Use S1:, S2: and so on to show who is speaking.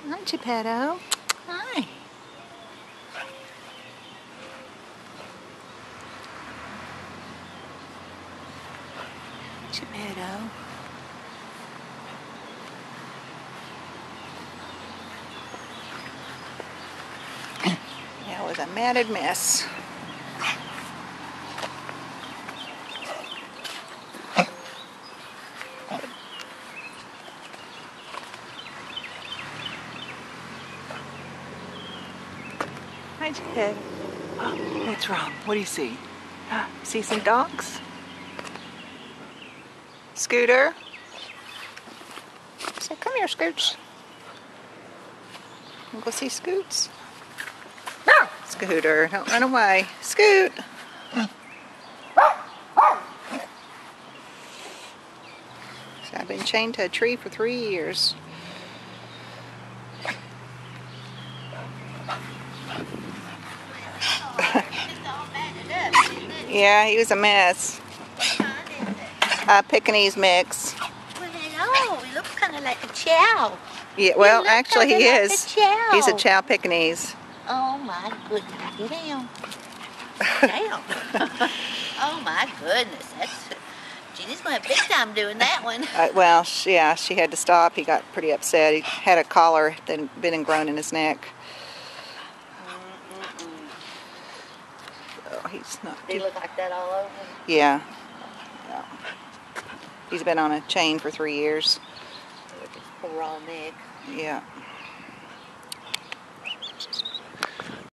S1: Hi, Geppetto. Hi. Geppetto. That was a matted mess. Hi, Geppetto. Oh, what's wrong? What do you see? See some dogs? Scooter? So come here, Scoots. Go see Scoots. Scooter, don't run away. Scoot! So I've been chained to a tree for 3 years. Yeah, he was a mess. Pekingese mix.
S2: Well, hello. He looks kind of like a chow.
S1: Yeah, well, actually he
S2: like
S1: is.
S2: A chow.
S1: He's a chow Pekingese.
S2: Oh my goodness. Get down. Down. Oh my goodness. Ginny's going to have a big time doing that one.
S1: Well, yeah, she had to stop. He got pretty upset. He had a collar that had been ingrown in his neck. So he's not.
S2: Did he look like that all over?
S1: Yeah. Yeah. He's been on a chain for 3 years.
S2: Look at his poor old neck.
S1: Yeah.